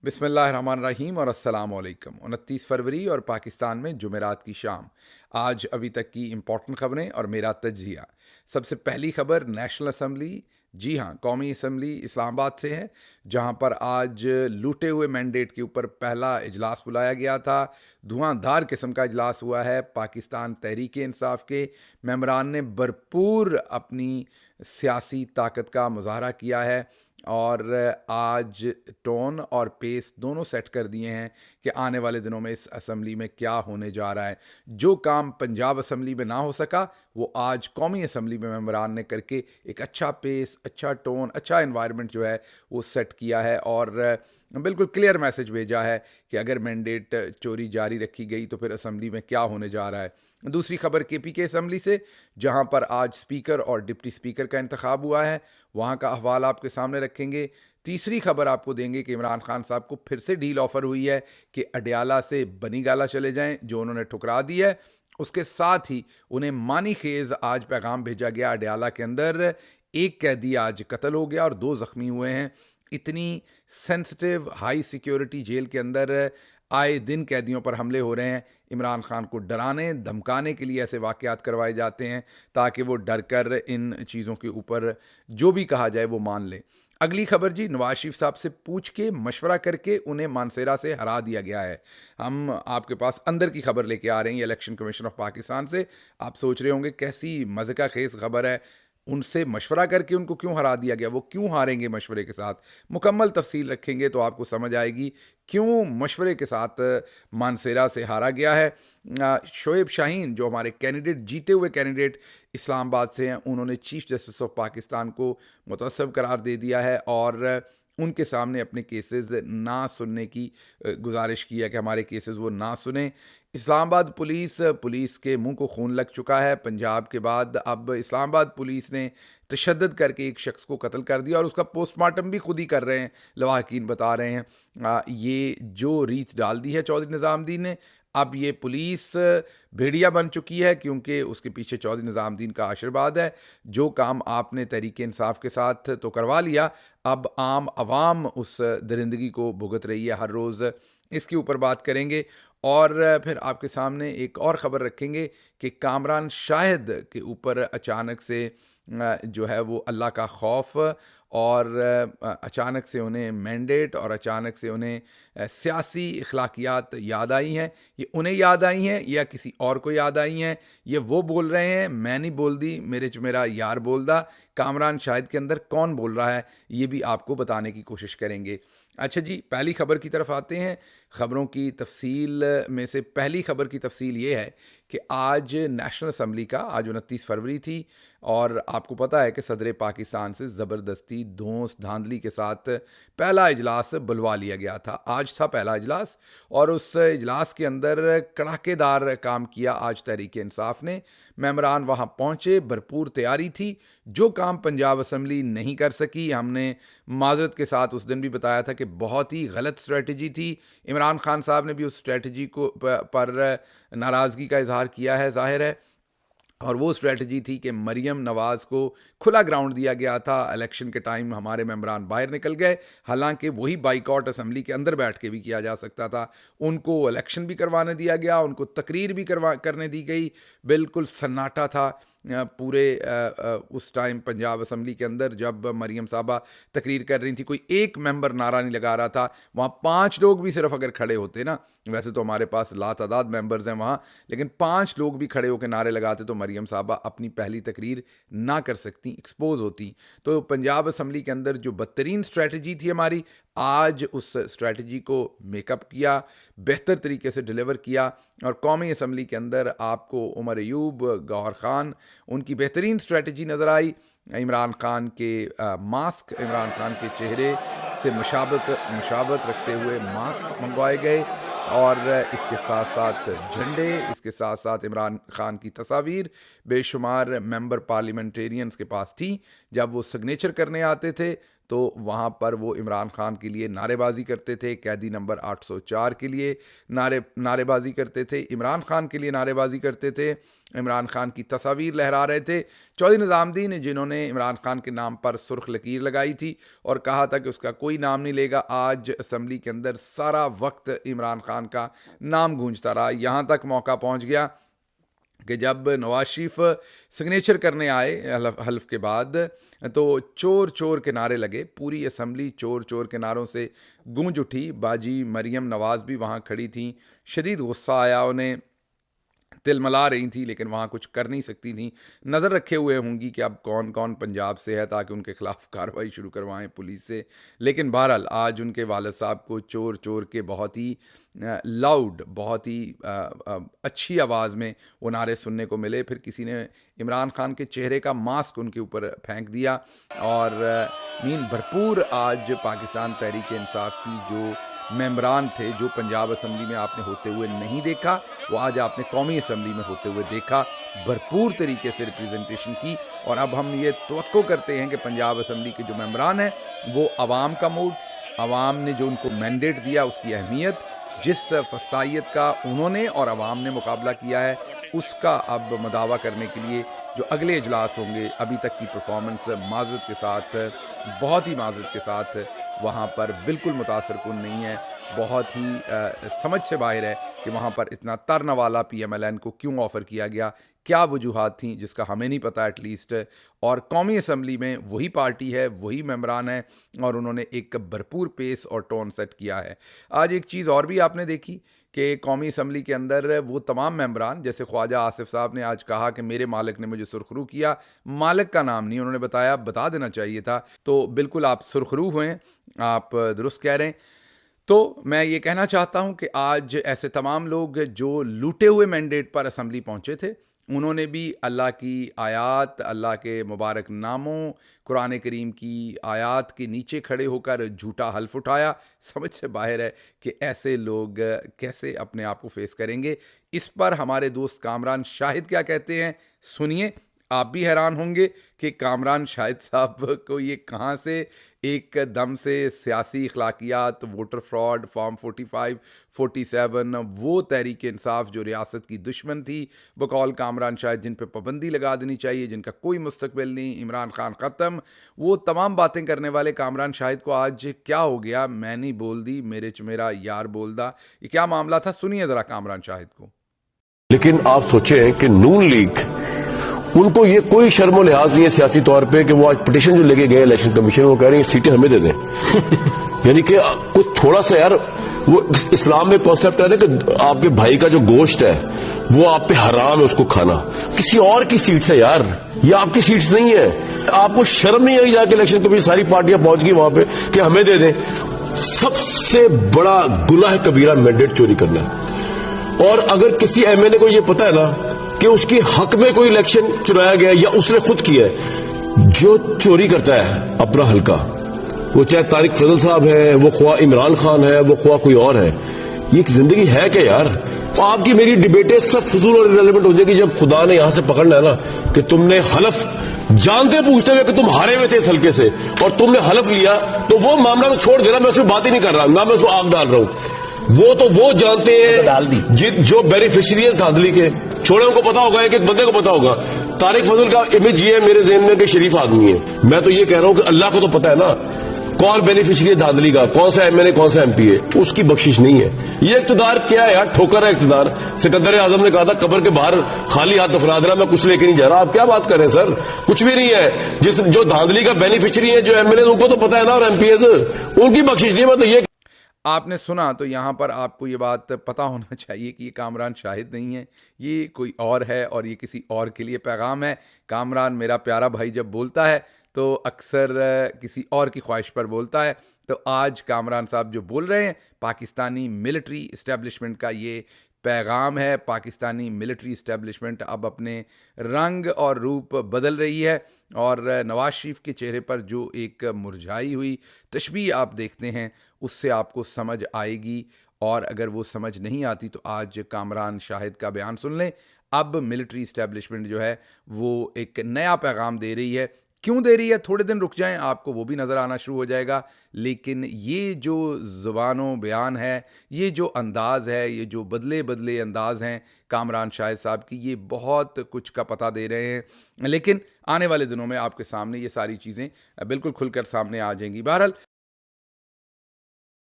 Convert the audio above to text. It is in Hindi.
बिस्मिल्लाहिर्रहमानिर्रहीम और अस्सलाम वालेकुम। 29 फरवरी और पाकिस्तान में जुमेरात की शाम। आज अभी तक की इम्पोर्टेंट खबरें और मेरा तज्जिया। सबसे पहली खबर नेशनल असम्बली, जी हाँ, कौमी असम्बली इस्लामाबाद से है, जहाँ पर आज लूटे हुए मैंडेट के ऊपर पहला इजलास बुलाया गया था। धुआंधार किस्म का इजलास हुआ है। पाकिस्तान तहरीक इंसाफ के मेंबरान ने भरपूर अपनी सियासी ताकत का मुजाहरा किया है और आज टोन और पेस दोनों सेट कर दिए हैं कि आने वाले दिनों में इस असम्बली में क्या होने जा रहा है। जो काम पंजाब असम्बली में ना हो सका, वो आज कौमी असम्बली में मेंबरान ने करके एक अच्छा पेस, अच्छा टोन, अच्छा एनवायरनमेंट जो है वो सेट किया है और बिल्कुल क्लियर मैसेज भेजा है कि अगर मैंडेट चोरी जारी रखी गई तो फिर असम्बली में क्या होने जा रहा है। दूसरी खबर केपी के असम्बली से, जहां पर आज स्पीकर और डिप्टी स्पीकर का इंतखाब हुआ है, वहां का अहवाल आपके सामने रखेंगे। तीसरी खबर आपको देंगे कि इमरान खान साहब को फिर से डील ऑफर हुई है कि अडयाला से बनीगाला चले जाएं, जो उन्होंने ठुकरा दी है। उसके साथ ही उन्हें मानी खेज आज पैगाम भेजा गया। अडयाला के अंदर एक कैदी आज कत्ल हो गया और 2 जख्मी हुए हैं। इतनी सेंसिटिव हाई सिक्योरिटी जेल के अंदर आए दिन कैदियों पर हमले हो रहे हैं। इमरान खान को डराने धमकाने के लिए ऐसे वाक़यात करवाए जाते हैं ताकि वो डर कर इन चीज़ों के ऊपर जो भी कहा जाए वो मान लें। अगली खबर जी, नवाज शरीफ साहब से पूछ के मशवरा करके उन्हें मानसेरा से हरा दिया गया है। हम आपके पास अंदर की खबर लेके आ रहे हैं इलेक्शन कमीशन ऑफ पाकिस्तान से। आप सोच रहे होंगे कैसी मज़े का खेज खबर है, उनसे मशवरा करके उनको क्यों हरा दिया गया, वो क्यों हारेंगे मशवरे के साथ। मुकम्मल तफसील रखेंगे तो आपको समझ आएगी क्यों मशवरे के साथ मानसेरा से हारा गया है। शोएब शाहीन जो हमारे कैंडिडेट, जीते हुए कैंडिडेट इस्लामाबाद से हैं, उन्होंने चीफ जस्टिस ऑफ पाकिस्तान को मुतअस्सिब करार दे दिया है और उनके सामने अपने केसेस ना सुनने की गुजारिश की है कि हमारे केसेस वो ना सुने। इस्लामाबाद पुलिस के मुंह को खून लग चुका है। पंजाब के बाद अब इस्लामाबाद पुलिस ने तशद्दुद करके एक शख्स को कत्ल कर दिया और उसका पोस्टमार्टम भी खुद ही कर रहे हैं, लवाहकीन बता रहे हैं। ये जो रीच डाल दी है चौधरी निज़ामुद्दीन ने, अब ये पुलिस भेड़िया बन चुकी है क्योंकि उसके पीछे चौधरी निज़ामुद्दीन का आशीर्वाद है। जो काम आपने तहरीक इंसाफ के साथ तो करवा लिया, अब आम आवाम उस दरिंदगी को भुगत रही है हर रोज़। इसके ऊपर बात करेंगे और फिर आपके सामने एक और ख़बर रखेंगे कि कामरान शाहिद के ऊपर अचानक से जो है वो अल्लाह का खौफ और अचानक से उन्हें मैंडेट और अचानक से उन्हें सियासी इखलाकियात याद आई हैं। ये उन्हें याद आई हैं या किसी और को याद आई हैं, ये वो बोल रहे हैं, मैं नहीं बोल दी, मेरे च मेरा यार बोल दा। कामरान शाहिद के अंदर कौन बोल रहा है, ये भी आपको बताने की कोशिश करेंगे। अच्छा जी, पहली खबर की तरफ आते हैं। खबरों की तफसील में से पहली खबर की तफसील ये है कि आज नेशनल असम्बली का, आज 29 फरवरी थी और आपको पता है कि सदर पाकिस्तान से ज़बरदस्ती धौंस धांधली के साथ पहला इजलास बुलवा लिया गया था। आज था पहला इजलास और उस इजलास के अंदर कड़ाकेदार काम किया आज तहरीक इंसाफ ने। मेंबरान वहाँ पहुँचे, भरपूर तैयारी थी। जो काम पंजाब असम्बली नहीं कर सकी, हमने माजरत के साथ उस दिन भी बताया था कि बहुत ही गलत स्ट्रेटजी थी। इमरान खान साहब ने भी उस स्ट्रेटजी को पर नाराज़गी का इजहार किया है, ज़ाहिर है। और वो स्ट्रेटजी थी कि मरियम नवाज़ को खुला ग्राउंड दिया गया था। इलेक्शन के टाइम हमारे मेंबरान बाहर निकल गए, हालांकि वही बाइकआउट असम्बली के अंदर बैठ के भी किया जा सकता था। उनको इलेक्शन भी करवाने दिया गया, उनको तकरीर भी करने दी गई। बिल्कुल सन्नाटा था पूरे उस टाइम पंजाब असम्बली के अंदर जब मरियम साहबा तकरीर कर रही थी। कोई एक मेंबर नारा नहीं लगा रहा था। वहाँ 5 लोग भी सिर्फ अगर खड़े होते ना, वैसे तो हमारे पास लातादाद मेंबर्स हैं वहाँ, लेकिन 5 लोग भी खड़े होकर नारे लगाते तो मरियम साहबा अपनी पहली तकरीर ना कर सकती, एक्सपोज होती। तो पंजाब असम्बली के अंदर जो बदतरीन स्ट्रेटजी थी हमारी, आज उस स्ट्रेटजी को मेकअप किया, बेहतर तरीके से डिलीवर किया और कौमी असम्बली के अंदर आपको उमर अयूब, गौहर खान, उनकी बेहतरीन स्ट्रेटजी नज़र आई। इमरान खान के मास्क, इमरान खान के चेहरे से मुशाबत रखते हुए मास्क मंगवाए गए और इसके साथ साथ झंडे, इसके साथ साथ इमरान खान की तस्वीर बेशुमार मेंबर पार्लियामेंटेरियंस के पास थी। जब वो सिग्नेचर करने आते थे तो वहाँ पर वो इमरान खान के लिए नारेबाजी करते थे, कैदी नंबर 804 के लिए नारेबाजी करते थे, इमरान खान के लिए नारेबाजी करते थे, इमरान खान की तस्वीर लहरा रहे थे। चौधरी निज़ामुद्दीन जिन्होंने इमरान खान के नाम पर सुर्ख लकीर लगाई थी और कहा था कि उसका कोई नाम नहीं लेगा, आज असम्बली के अंदर सारा वक्त इमरान खान का नाम गूंजता रहा। यहाँ तक मौका पहुँच गया कि जब नवाज शरीफ सिग्नेचर करने आए हल्फ के बाद, तो चोर चोर के नारे लगे, पूरी असम्बली चोर चोर के नारों से गूंज उठी। बाजी मरियम नवाज़ भी वहाँ खड़ी थी, शदीद गुस्सा आया उन्हें, तिलमिला रही थी लेकिन वहाँ कुछ कर नहीं सकती थी, नज़र रखे हुए होंगी कि अब कौन कौन पंजाब से है ताकि उनके ख़िलाफ़ कार्रवाई शुरू करवाएं पुलिस से। लेकिन बहरहाल आज उनके वालिद साहब को चोर चोर के बहुत ही लाउड, बहुत ही अच्छी आवाज़ में वो नारे सुनने को मिले। फिर किसी ने इमरान खान के चेहरे का मास्क उनके ऊपर फेंक दिया और भरपूर आज पाकिस्तान तहरीक इंसाफ की जो मेंबरान थे, जो पंजाब असम्बली में आपने होते हुए नहीं देखा, वो आज आपने कौमी असम्बली में होते हुए देखा, भरपूर तरीके से रिप्रेजेंटेशन की। और अब हम ये तवक्को करते हैं कि पंजाब असम्बली के जो मेंबरान हैं वो अवाम का मूड, अवाम ने जो उनको मैंडेट दिया उसकी अहमियत, जिस फस्तायत का उन्होंने और अवाम ने मुकाबला किया है, उसका अब मदावा करने के लिए जो अगले इजलास होंगे, अभी तक की परफॉर्मेंस माजरत के साथ, बहुत ही माजरत के साथ वहाँ पर बिल्कुल मुतासर कुन नहीं है। बहुत ही समझ से बाहर है कि वहाँ पर इतना तरन वाला PMLN को क्यों ऑफ़र किया गया, क्या वजूहात थी जिसका हमें नहीं पता एटलीस्ट। और कौमी असम्बली में वही पार्टी है, वही मेंबरान है और उन्होंने एक भरपूर पेस और टोन सेट किया है। आज एक चीज़ और भी आपने देखी कि कौमी असम्बली के अंदर वो तमाम मेंबरान, जैसे ख्वाजा आसिफ साहब ने आज कहा कि मेरे मालिक ने मुझे सुरखरू किया, मालिक का नाम नहीं उन्होंने बताया, बता देना चाहिए था। तो बिल्कुल आप सुरखरू हुए, आप दुरुस्त कह रहे हैं। तो मैं ये कहना चाहता हूँ कि आज ऐसे तमाम लोग जो लूटे हुए मैंडेट पर असम्बली पहुँचे थे, उन्होंने भी अल्लाह की आयात, अल्लाह के मुबारक नामों, कुरान करीम की आयात के नीचे खड़े होकर झूठा हल्फ उठाया। समझ से बाहर है कि ऐसे लोग कैसे अपने आप को फेस करेंगे। इस पर हमारे दोस्त कामरान शाहिद क्या कहते हैं, सुनिए। आप भी हैरान होंगे कि कामरान शाहिद साहब को ये कहाँ से एकदम से सियासी अखलाकियात, वोटर फ्रॉड, फॉर्म 45, 47, वो तहरीक इंसाफ जो रियासत की दुश्मन थी बकौल कामरान शाहिद, जिन पे पाबंदी लगा देनी चाहिए, जिनका कोई मुस्तकबिल नहीं, इमरान खान ख़त्म, वो तमाम बातें करने वाले कामरान शाहिद को आज क्या हो गया, मैं नहीं बोल दी मेरे च मेरा यार बोलदा, ये क्या मामला था? सुनिए ज़रा कामरान शाहिद को। लेकिन आप सोचें कि नून लीग, उनको ये कोई शर्मो लिहाज नहीं है सियासी तौर पे कि वो आज पिटीशन जो लेके गए इलेक्शन कमीशन, वो कह रहे हैं सीटें हमें दे दें। यानी कि कुछ थोड़ा सा यार, वो इस्लाम में कॉन्सेप्ट है ना कि आपके भाई का जो गोश्त है वो आप पे हराम है उसको खाना, किसी और की सीट्स है यार, ये आपकी सीट्स नहीं है। आपको शर्म नहीं आई जाके इलेक्शन कमीशन सारी पार्टियां पहुंच गई वहां पे कि हमें दे दें? सबसे बड़ा गुनाह कबीरा मैंडेट चोरी करना है। और अगर किसी एमएलए को ये पता है ना कि उसके हक में कोई इलेक्शन चुराया गया या उसने खुद किया है, जो चोरी करता है अपना हल्का, वो चाहे तारिक फजल साहब है, वो ख्वा इमरान खान है, वो ख्वा कोई और है, ये जिंदगी है क्या यार? आपकी मेरी डिबेटें सब फजूल और इरेलेवेंट हो जाएगी जब खुदा ने यहां से पकड़ना है ना कि तुमने हलफ जानते पूछते हुए कि तुम हारे हुए थे इस हल्के से और तुमने हलफ लिया, तो वो मामला तो छोड़ देना, मैं उसमें बात ही नहीं कर रहा, ना मैं उसको आग डाल रहा हूं। वो जानते हैं जो बेनिफिशियरी है धांधली के, छोड़े उनको पता होगा, एक एक बंदे को पता होगा। तारिक फजल का इमेज ये है मेरे ज़हन में कि शरीफ आदमी है। मैं तो ये कह रहा हूं कि अल्लाह को तो पता है ना कौन बेनिफिशियरी है धांधली का, कौन सा एमएलए कौन सा एमपी है, उसकी बख्शिश नहीं है। ये इख्तिदार क्या है यार, ठोकर है इख्तिदार। सिकंदर आजम ने कहा था कब्र के बाहर खाली हाथ दफना देना, मैं कुछ लेके नहीं जा रहा। आप क्या बात कर रहे हैं सर, कुछ भी नहीं है। जो धांधली का बेनिफिशियरी है, जो एमएलए, उनको तो पता है ना, और एमपीएस उनकी बख्शिश नहीं है। मैं तो ये आपने सुना, तो यहाँ पर आपको ये बात पता होना चाहिए कि ये कामरान शाहिद नहीं है, ये कोई और है और ये किसी और के लिए पैगाम है। कामरान मेरा प्यारा भाई जब बोलता है तो अक्सर किसी और की ख्वाहिश पर बोलता है। तो आज कामरान साहब जो बोल रहे हैं, पाकिस्तानी मिलिट्री इस्टेब्लिशमेंट का ये पैगाम है। पाकिस्तानी मिलिट्री इस्टेब्लिशमेंट अब अपने रंग और रूप बदल रही है और नवाज शरीफ के चेहरे पर जो एक मुरझाई हुई तशबीह आप देखते हैं, उससे आपको समझ आएगी। और अगर वो समझ नहीं आती तो आज कामरान शाहिद का बयान सुन लें। अब मिलिट्री इस्टेब्लिशमेंट जो है वो एक नया पैगाम दे रही है क्यों दे रही है, थोड़े दिन रुक जाएं, आपको वो भी नज़र आना शुरू हो जाएगा। लेकिन ये जो ज़ुबानों बयान है, ये जो अंदाज़ है, ये जो बदले बदले अंदाज़ हैं कामरान शाहिद साहब की, ये बहुत कुछ का पता दे रहे हैं। लेकिन आने वाले दिनों में आपके सामने ये सारी चीज़ें बिल्कुल खुलकर सामने आ जाएंगी। बहरहाल